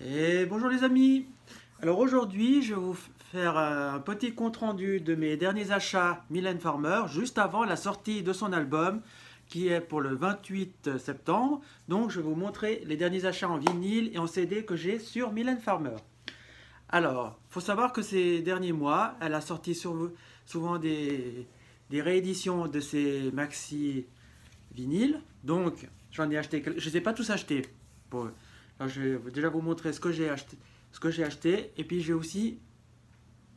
Et bonjour les amis. Alors aujourd'hui, je vais vous faire un petit compte rendu de mes derniers achats Mylène Farmer, juste avant la sortie de son album, qui est pour le 28 septembre. Donc je vais vous montrer les derniers achats en vinyle et en CD que j'ai sur Mylène Farmer. Alors, il faut savoir que ces derniers mois, elle a sorti souvent des rééditions de ses maxi vinyles. Donc, j'en ai acheté, je ne les ai pas tous achetés. Bon, alors, je vais déjà vous montrer ce que j'ai acheté. Et puis, j'ai aussi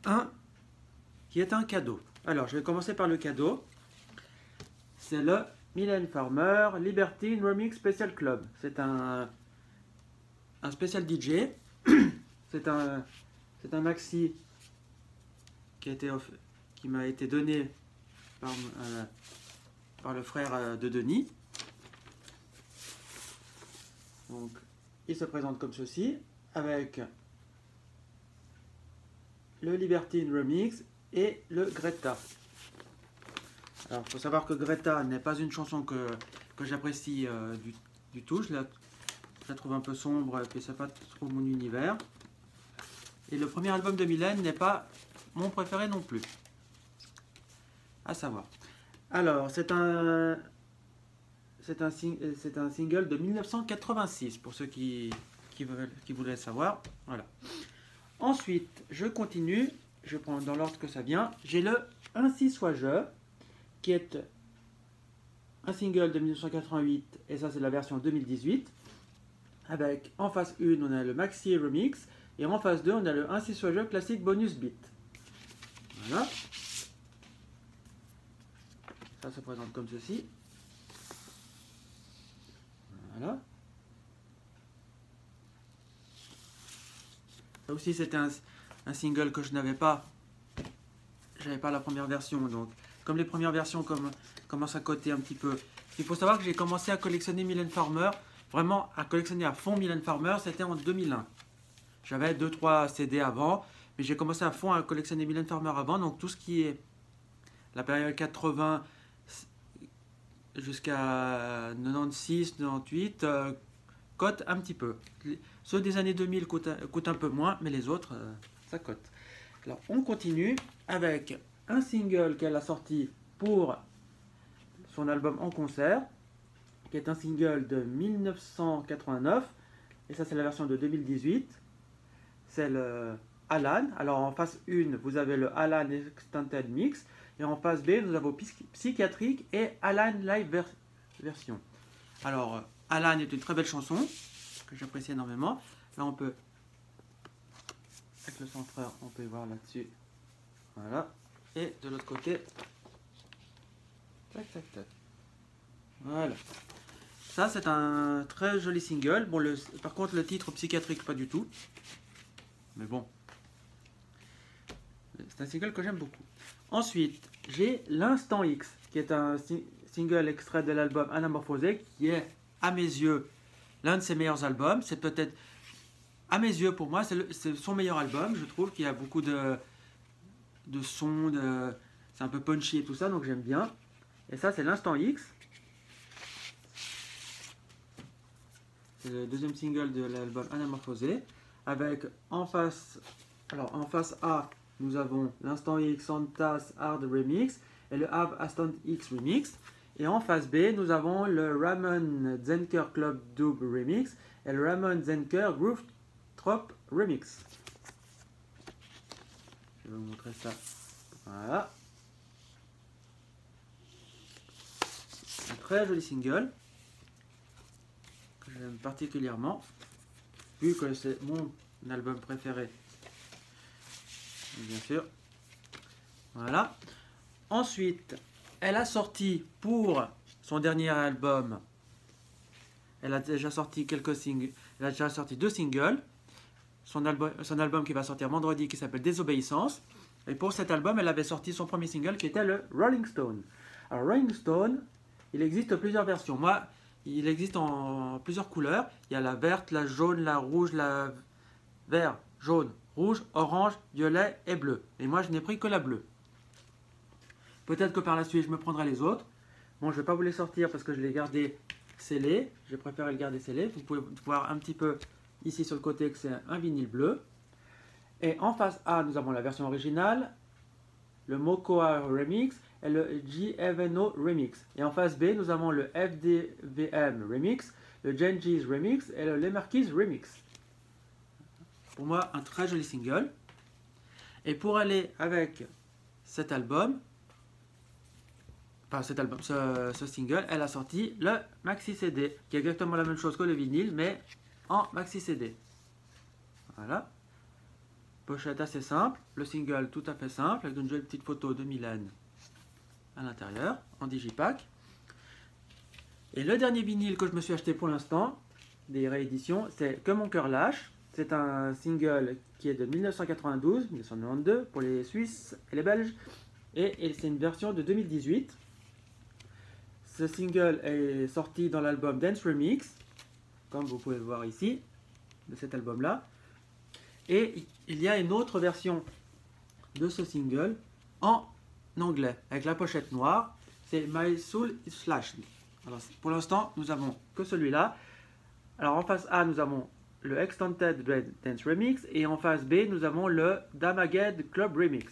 un qui est un cadeau. Alors, je vais commencer par le cadeau. C'est le Mylène Farmer Libertine Remix Special Club. C'est un spécial DJ. C'est un maxi qui m'a été donné par le frère de Denis. Donc, il se présente comme ceci, avec le Libertine Remix et le Greta. Alors, il faut savoir que Greta n'est pas une chanson que j'apprécie du tout. Je la trouve un peu sombre et puis c'est pas trop mon univers. Et le premier album de Mylène n'est pas mon préféré non plus. À savoir. Alors, c'est un single de 1986, pour ceux qui voulaient savoir. Voilà. Ensuite, je continue. Je prends dans l'ordre que ça vient. J'ai le Ainsi Soit-je, qui est un single de 1988, et ça c'est la version 2018. Avec en face 1, on a le Maxi Remix, et en face 2, on a le Ainsi Soit-je classique bonus beat. Voilà. Ça se présente comme ceci. Voilà. Ça aussi, c'était un single que je n'avais pas. J'avais pas la première version, donc comme les premières versions commencent à coter un petit peu. Il faut savoir que j'ai commencé à collectionner Mylène Farmer, vraiment à collectionner à fond Mylène Farmer, c'était en 2001. J'avais 2-3 CD avant, mais j'ai commencé à fond à collectionner Mylène Farmer avant, donc tout ce qui est la période 80 jusqu'à 96, 98, cote un petit peu. Ceux des années 2000 coûtent un peu moins, mais les autres, ça cote. Alors, on continue avec un single qu'elle a sorti pour son album en concert, qui est un single de 1989, et ça c'est la version de 2018. C'est le Alan. Alors en face 1, vous avez le Alan Extended Mix, et en face B, nous avons Psychiatrique et Alan Live version. Alors, Alan est une très belle chanson, que j'apprécie énormément. Là, on peut, avec le centreur, on peut voir là-dessus. Voilà. Et de l'autre côté, tac, tac, tac. Voilà. Ça, c'est un très joli single. Bon, par contre, le titre Psychiatrique, pas du tout. Mais bon. C'est un single que j'aime beaucoup. Ensuite, j'ai l'Instant X, qui est un single extrait de l'album Anamorphosé, qui est, à mes yeux, l'un de ses meilleurs albums. C'est peut-être, à mes yeux, pour moi, c'est son meilleur album. Je trouve qu'il y a beaucoup de sons, c'est un peu punchy et tout ça, donc j'aime bien. Et ça, c'est l'Instant X. C'est le deuxième single de l'album Anamorphosé. Avec en face A, nous avons l'Instant X Santas Hard Remix et le Have Instant X Remix. Et en face B, nous avons le Ramon Zenker Club Dub Remix et le Ramon Zenker Groove Trop Remix. Je vais vous montrer ça. Voilà. Un très joli single que j'aime particulièrement, vu que c'est mon album préféré. Bien sûr. Voilà. Ensuite, elle a sorti pour son dernier album, elle a déjà sorti quelques singles. Elle a déjà sorti 2 singles. Son album qui va sortir vendredi, qui s'appelle Désobéissance. Et pour cet album, elle avait sorti son premier single qui était le Rolling Stone. Alors Rolling Stone, il existe plusieurs versions. Moi, il existe en plusieurs couleurs. Il y a la verte, la jaune, la rouge, la vert, jaune, rouge, orange, violet et bleu. Et moi, je n'ai pris que la bleue. Peut-être que par la suite, je me prendrai les autres. Bon, je ne vais pas vous les sortir parce que je les ai gardés scellés. J'ai préféré le garder scellé. Vous pouvez voir un petit peu ici sur le côté que c'est un vinyle bleu. Et en face A, nous avons la version originale, le Mokoa Remix et le G-Eveno Remix. Et en face B, nous avons le FDVM Remix, le Genji's Remix et le Lemarquis Remix. Pour moi, un très joli single. Et pour aller avec cet album, ce single, elle a sorti le maxi CD, qui est exactement la même chose que le vinyle, mais en maxi CD. Voilà. Pochette assez simple, le single tout à fait simple, avec une jolie petite photo de Mylène à l'intérieur, en digipack. Et le dernier vinyle que je me suis acheté pour l'instant, des rééditions, c'est Que mon cœur lâche. C'est un single qui est de 1992 pour les Suisses et les Belges, et c'est une version de 2018. Ce single est sorti dans l'album Dance Remix, comme vous pouvez le voir ici, de cet album-là. Et il y a une autre version de ce single en anglais, avec la pochette noire. C'est My Soul is Slashed. Alors, pour l'instant, nous avons que celui-là. Alors en face A, nous avons le Extended Dance Remix, et en face B, nous avons le Damaged Club Remix.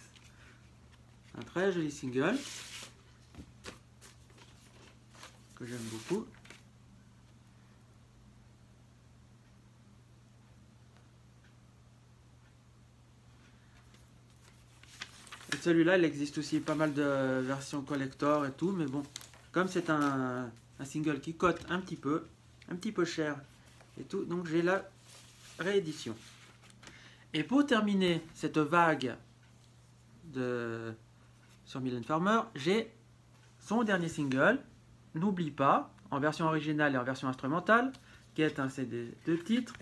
Un très joli single que j'aime beaucoup. Et celui-là, il existe aussi pas mal de versions collector et tout, mais bon, comme c'est un single qui cote un petit peu cher et tout, donc j'ai la réédition. Et pour terminer cette vague sur Mylène Farmer, j'ai son dernier single, N'oublie pas, en version originale et en version instrumentale, qui est un CD de titres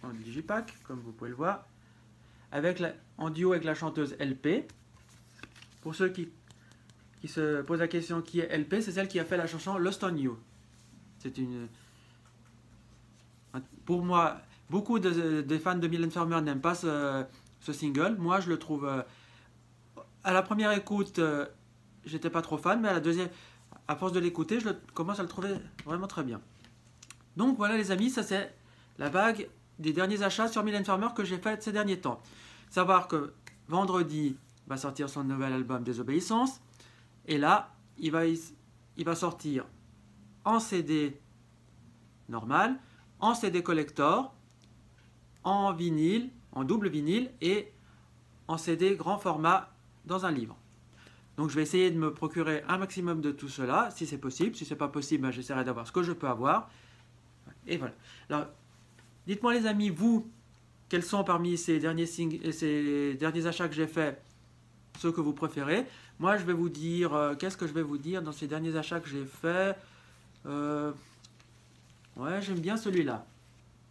en digipack, comme vous pouvez le voir, en duo avec la chanteuse LP. Pour ceux qui se posent la question qui est LP, c'est celle qui a fait la chanson Lost on You. C'est pour moi, beaucoup des fans de Mylène Farmer n'aiment pas ce single. Moi, je le trouve... à la première écoute, j'étais pas trop fan, mais à la deuxième, à force de l'écouter, je commence à le trouver vraiment très bien. Donc voilà les amis, ça c'est la vague des derniers achats sur Mylène Farmer que j'ai fait ces derniers temps. Savoir que vendredi va sortir son nouvel album Désobéissance, et là, il va sortir en CD normal, en CD collector, en vinyle, en double vinyle et en CD grand format dans un livre. Donc je vais essayer de me procurer un maximum de tout cela, si c'est possible. Si ce n'est pas possible, ben, j'essaierai d'avoir ce que je peux avoir. Et voilà. Alors, dites-moi les amis, vous, quels sont parmi ces derniers achats que j'ai faits, ceux que vous préférez. Moi, je vais vous dire, qu'est-ce que je vais vous dire dans ces derniers achats que j'ai faits. Ouais, j'aime bien celui-là,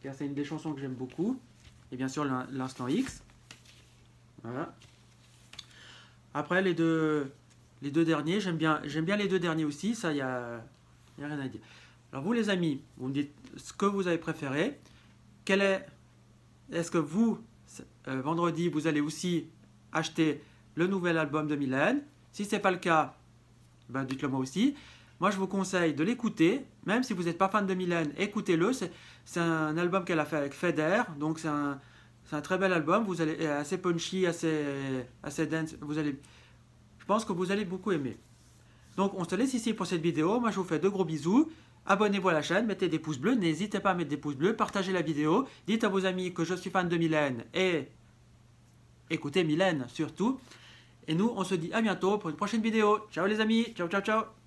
car c'est une des chansons que j'aime beaucoup. Et bien sûr, l'instant X. Voilà. Après, les deux derniers, j'aime bien les deux derniers aussi, ça, il n'y a rien à dire. Alors vous les amis, vous me dites ce que vous avez préféré. Est-ce que vous, vendredi, vous allez aussi acheter le nouvel album de Mylène? Si ce n'est pas le cas, ben dites-le moi aussi. Moi, je vous conseille de l'écouter, même si vous n'êtes pas fan de Mylène, écoutez-le. C'est un album qu'elle a fait avec Feder, donc c'est un très bel album. Vous allez assez punchy, assez dance. Je pense que vous allez beaucoup aimer. Donc, on se laisse ici pour cette vidéo. Moi, je vous fais de gros bisous. Abonnez-vous à la chaîne, mettez des pouces bleus. N'hésitez pas à mettre des pouces bleus, partagez la vidéo. Dites à vos amis que je suis fan de Mylène et écoutez Mylène surtout. Et nous, on se dit à bientôt pour une prochaine vidéo. Ciao les amis, ciao ciao ciao.